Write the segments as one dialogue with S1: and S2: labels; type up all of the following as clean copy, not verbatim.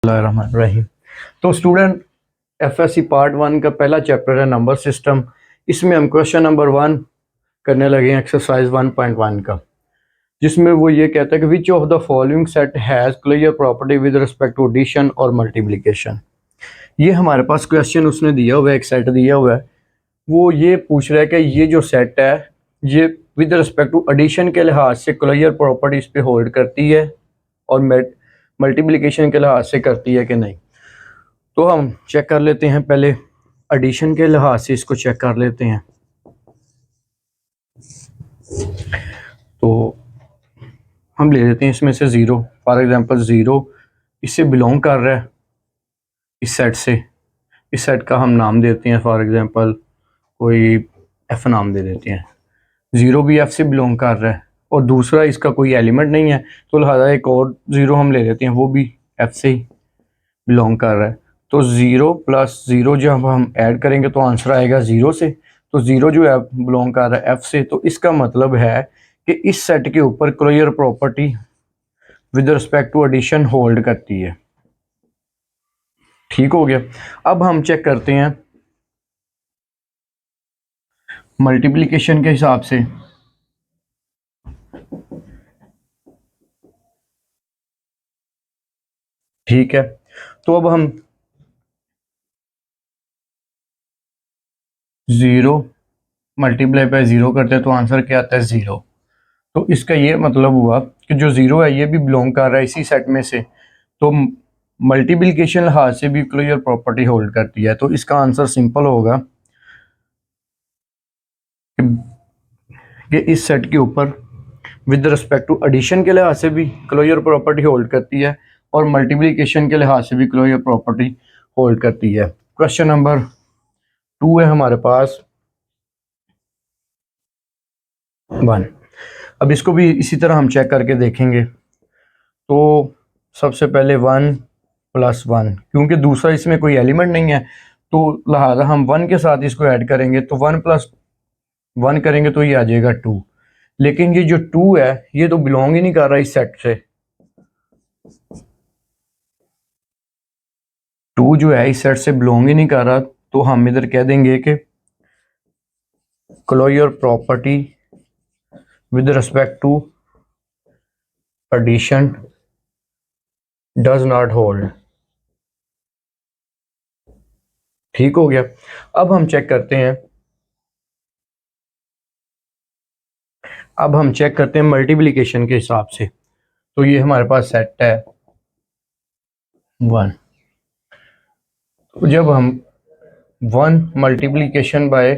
S1: रहीम। तो student, FSc part 1 का पहला चैप्टर है नंबर सिस्टम। इसमें हम क्वेश्चन नंबर 1 करने लगे हैं एक्सरसाइज 1.1 का, जिसमें वो ये कहता है कि which of the following set has clear property with respect to addition और मल्टीप्लिकेशन। ये हमारे पास क्वेश्चन उसने दिया हुआ है, एक सेट दिया हुआ है। वो ये पूछ रहा है कि ये जो सेट है ये विद रिस्पेक्ट टू एडिशन के लिहाज से क्लियर प्रॉपर्टी इस पे होल्ड करती है और मल्टीप्लिकेशन के लिहाज से करती है कि नहीं। तो हम चेक कर लेते हैं, पहले एडिशन के लिहाज से इसको चेक कर लेते हैं। तो हम ले लेते हैं इसमें से ज़ीरो, फॉर एग्जांपल ज़ीरो इससे बिलोंग कर रहा है, इस सेट से। इस सेट का हम नाम देते हैं, फॉर एग्जांपल कोई एफ नाम दे देते हैं। ज़ीरो भी एफ से बिलोंग कर रहा है और दूसरा इसका कोई एलिमेंट नहीं है, तो लिहाजा एक और ज़ीरो हम ले लेते हैं, वो भी एफ से ही बिलोंग कर रहा है। तो ज़ीरो प्लस ज़ीरो जब हम ऐड करेंगे तो आंसर आएगा ज़ीरो से। तो ज़ीरो जो है बिलोंग कर रहा है एफ से, तो इसका मतलब है कि इस सेट के ऊपर clear property with respect to addition hold करती है। ठीक हो गया। अब हम चेक करते हैं मल्टीप्लिकेशन के हिसाब से। ठीक है, तो अब हम ज़ीरो मल्टीप्लाई बाय ज़ीरो करते हैं तो आंसर क्या आता है ज़ीरो। तो इसका ये मतलब हुआ कि जो ज़ीरो है ये भी बिलोंग कर रहा है इसी सेट में से, तो मल्टीप्लिकेशन लिहाज से भी क्लियर प्रॉपर्टी होल्ड करती है। तो इसका आंसर सिंपल होगा कि इस सेट के ऊपर विद रिस्पेक्ट टू एडिशन के लिहाज से भी क्लोजर प्रॉपर्टी होल्ड करती है और मल्टीप्लिकेशन के लिहाज से भी क्लोजर प्रॉपर्टी होल्ड करती है। क्वेश्चन नंबर 2 है हमारे पास 1। अब इसको भी इसी तरह हम चेक करके देखेंगे। तो सबसे पहले 1 प्लस 1, क्योंकि दूसरा इसमें कोई एलिमेंट नहीं है तो लिहाजा हम 1 के साथ इसको ऐड करेंगे, तो 1 प्लस 1 करेंगे तो ये आ जाएगा 2। लेकिन ये जो 2 है ये तो बिलोंग ही नहीं कर रहा इस सेट से। 2 जो है इस सेट से बिलोंग ही नहीं कर रहा, तो हम इधर कह देंगे कि closure property with respect to addition does not hold. ठीक हो गया। अब हम चेक करते हैं, अब हम चेक करते हैं मल्टीप्लिकेशन के हिसाब से। तो ये हमारे पास सेट है 1। तो जब हम 1 मल्टीप्लिकेशन बाय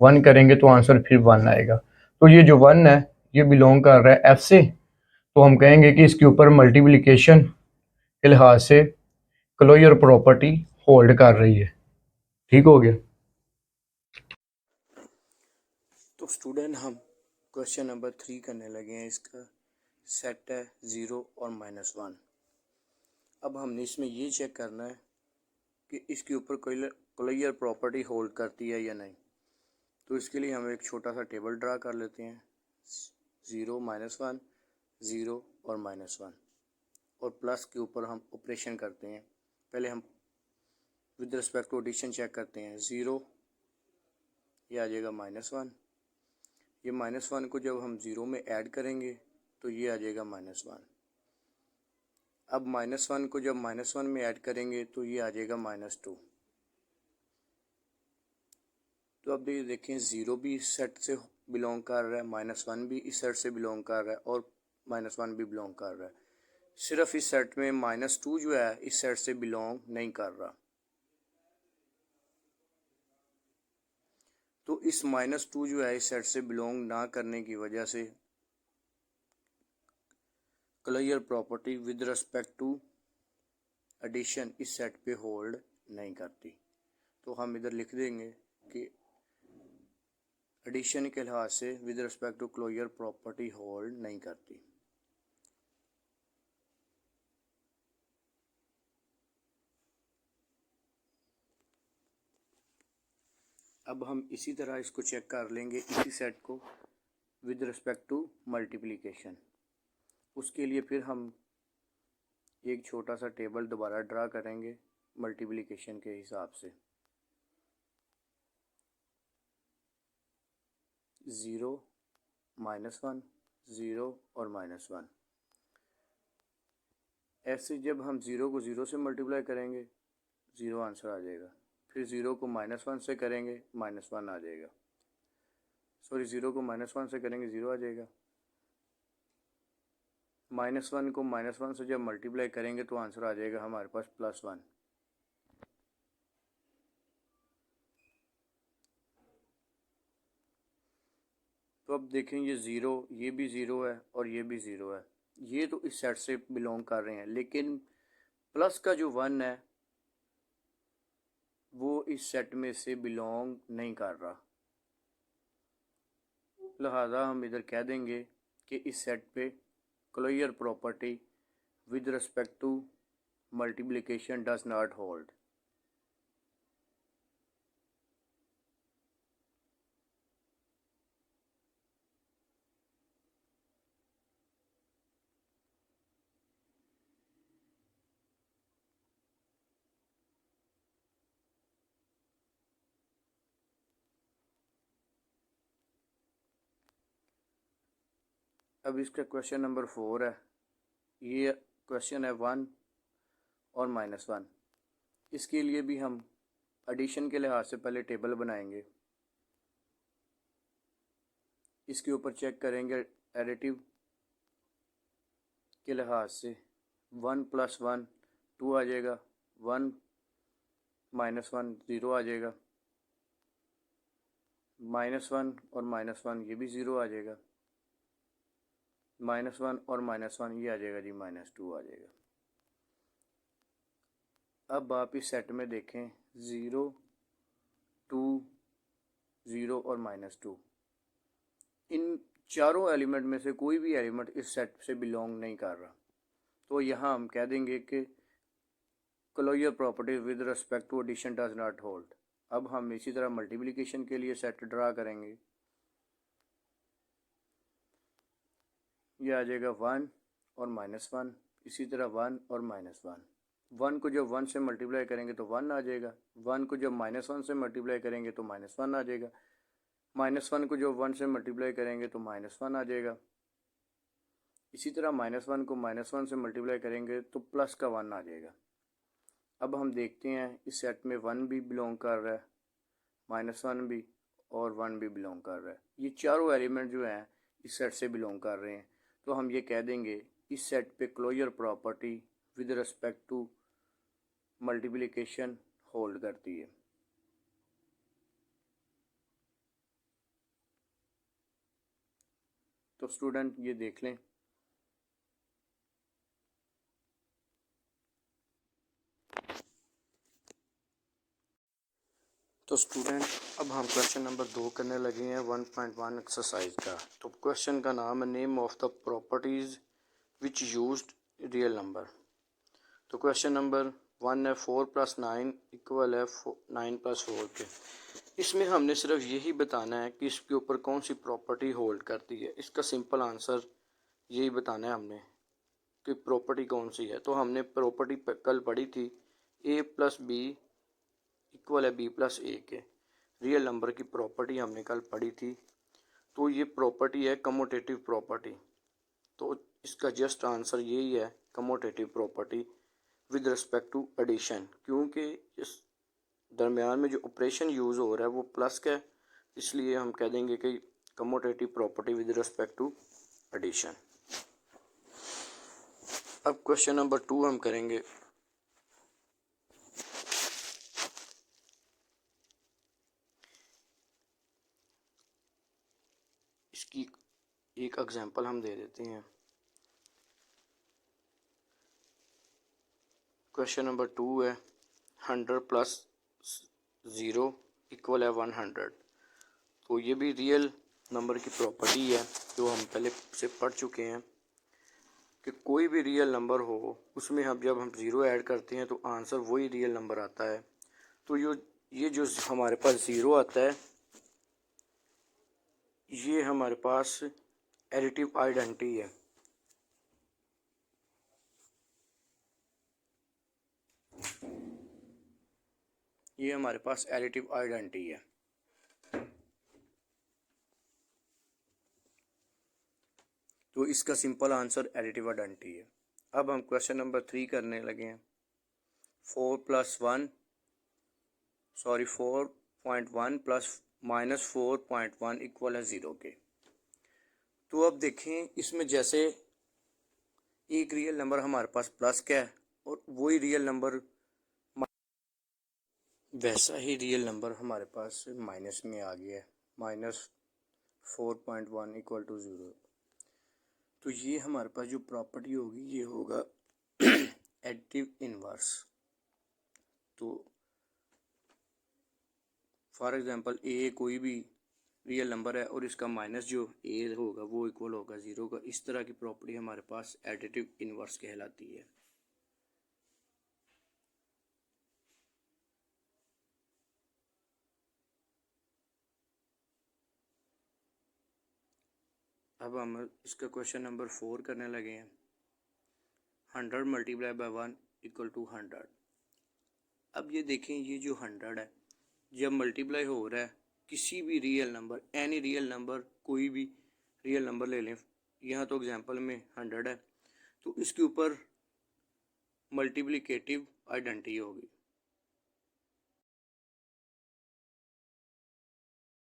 S1: 1 करेंगे तो आंसर फिर 1 आएगा। तो ये जो 1 है ये बिलोंग कर रहा है एफ से, तो हम कहेंगे कि इसके ऊपर मल्टीप्लिकेशन के लिहाज से क्लोजर प्रॉपर्टी होल्ड कर रही है। ठीक हो गया। तो स्टूडेंट, हम क्वेश्चन नंबर 3 करने लगे हैं। इसका सेट है 0 और -1। अब हमने इसमें ये चेक करना है कि इसके ऊपर क्लियर प्रॉपर्टी होल्ड करती है या नहीं। तो इसके लिए हम एक छोटा सा टेबल ड्रा कर लेते हैं। 0 -1, 0 और -1, और प्लस के ऊपर हम ऑपरेशन करते हैं। पहले हम with respect to addition check करते हैं। 0 ये आ जाएगा -1, ये -1 को जब हम 0 में ऐड करेंगे तो ये आ जाएगा -1। अब -1 को जब -1 में ऐड करेंगे तो ये आ जाएगा -2। तो अब ये देखें, 0 भी इस सेट से बिलोंग कर रहा है, -1 भी इस सेट से बिलोंग कर रहा है और -1 भी बिलोंग कर रहा है। सिर्फ इस सेट में -2 जो है इस सेट से बिलोंग नहीं कर रहा। तो इस -2 जो है इस सेट से बिलोंग ना करने की वजह से clear property with respect to addition इस सेट पे होल्ड नहीं करती। तो हम इधर लिख देंगे कि एडिशन के लिहाज से with respect to closure property hold नहीं करती। अब हम इसी तरह इसको चेक कर लेंगे, इसी सेट को विद रिस्पेक्ट टू मल्टीप्लिकेशन। उसके लिए फिर हम एक छोटा सा टेबल दोबारा ड्रा करेंगे मल्टीप्लिकेशन के हिसाब से। 0 -1 0 और -1। ऐसे जब हम 0 को 0 से मल्टीप्लाई करेंगे 0 आंसर आ जाएगा। फिर 0 को -1 से करेंगे -1 आ जाएगा। सॉरी 0 को -1 से करेंगे 0 आ जाएगा। -1 को -1 से जब मल्टीप्लाई करेंगे तो आंसर आ जाएगा हमारे पास +1। तो अब देखें ये 0, ये भी 0 है और ये भी 0 है। ये तो इस सेट से बिलोंग कर रहे हैं, लेकिन प्लस का जो 1 है वो इस सेट में से बिलोंग नहीं कर रहा। लिहाजा हम इधर कह देंगे कि इस सेट पे closure property with respect to multiplication does not hold. अब इसका क्वेश्चन नंबर 4 है। ये क्वेश्चन है 1 और -1। इसके लिए भी हम एडिशन के लिहाज से पहले टेबल बनाएंगे। इसके ऊपर चेक करेंगे एडिटिव के लिहाज से 1 + 1 2 आ जाएगा, 1 -1 0 आ जाएगा, -1 और -1 ये भी 0 आ जाएगा, -1 और -1 ये आ जाएगा जी -2 आ जाएगा। अब आप इस सेट में देखें 0 2 0 और -2, इन चारों एलिमेंट में से कोई भी एलिमेंट इस सेट से बिलोंग नहीं कर रहा। तो यहाँ हम कह देंगे कि closure property with respect to addition does not hold. अब हम इसी तरह मल्टीप्लिकेशन के लिए सेट ड्रा करेंगे। यह आ जाएगा 1 और -1, इसी तरह 1 और -1। 1 को जब 1 से मल्टीप्लाई करेंगे तो 1 आ जाएगा, 1 को जब -1 से मल्टीप्लाई करेंगे तो -1 आ जाएगा, -1 को जब 1 से मल्टीप्लाई करेंगे तो -1 आ जाएगा। इसी तरह -1 को -1 से मल्टीप्लाई करेंगे तो प्लस का 1 आ जाएगा। अब हम देखते हैं इस सेट में 1 भी बिलोंग कर रहा है, -1 भी और 1 भी बिलोंग कर रहा है। ये चारों एलिमेंट जो हैं इस सेट से बिलोंग कर रहे हैं। तो हम ये कह देंगे इस सेट पे closure property with respect to multiplication hold करती है। तो स्टूडेंट ये देख लें। तो स्टूडेंट अब हम क्वेश्चन नंबर 2 करने लगे हैं 1.1 एक्सरसाइज का। तो क्वेश्चन का नाम है name of the properties which used real number. तो क्वेश्चन नंबर 1 है 4 + 9 इक्वल है 9 + 4 के। इसमें हमने सिर्फ यही बताना है कि इसके ऊपर कौन सी प्रॉपर्टी होल्ड करती है। इसका सिंपल आंसर यही बताना है हमने कि प्रॉपर्टी कौन सी है। तो हमने प्रॉपर्टी कल पढ़ी थी a + b इक्वल है b + a के। रियल नंबर की प्रॉपर्टी हमने कल पढ़ी थी। तो ये प्रॉपर्टी है कमोटेटिव प्रॉपर्टी। तो इसका जस्ट आंसर यही है commutative property with respect to addition, क्योंकि इस दरमियान में जो ऑपरेशन यूज़ हो रहा है वो प्लस का है, इसलिए हम कह देंगे कि commutative property with respect to addition. अब क्वेश्चन नंबर 2 हम करेंगे। इसकी एक एग्जांपल हम दे देते हैं। क्वेश्चन नंबर 2 है 100 + 0 इक्वल है 100। तो ये भी रियल नंबर की प्रॉपर्टी है जो हम पहले से पढ़ चुके हैं कि कोई भी रियल नंबर हो उसमें हम जब हम 0 ऐड करते हैं तो आंसर वही रियल नंबर आता है। तो ये जो हमारे पास 0 आता है ये हमारे पास एडिटिव आइडेंटिटी है। ये हमारे पास एडिटिव आइडेंटिटी है। तो इसका सिंपल आंसर एडिटिव आइडेंटिटी है। अब हम क्वेश्चन नंबर 3 करने लगे हैं। 4.1 प्लस -4.1 इक्वल है 0 के। तो अब देखें इसमें जैसे एक रियल नंबर हमारे पास प्लस का है और वही रियल नंबर वैसा ही रियल नंबर हमारे पास माइनस में आ गया है, -4.1 इक्वल टू 0। तो ये हमारे पास जो प्रॉपर्टी होगी ये होगा एडिटिव इनवर्स। तो फॉर एग्जांपल ए कोई भी रियल नंबर है और इसका माइनस जो ए होगा वो इक्वल होगा 0 का। इस तरह की प्रॉपर्टी हमारे पास एडिटिव इनवर्स कहलाती है। अब हम इसका क्वेश्चन नंबर 4 करने लगे हैं। 100 मल्टीप्लाई बाय 1 इक्वल टू 100। अब ये देखें ये जो 100 है जब मल्टीप्लाई हो रहा है किसी भी real number, any real number, कोई भी रियल नंबर ले लें, यहाँ तो एग्जांपल में 100 है, तो इसके ऊपर मल्टीप्लिकेटिव आइडेंटिटी होगी।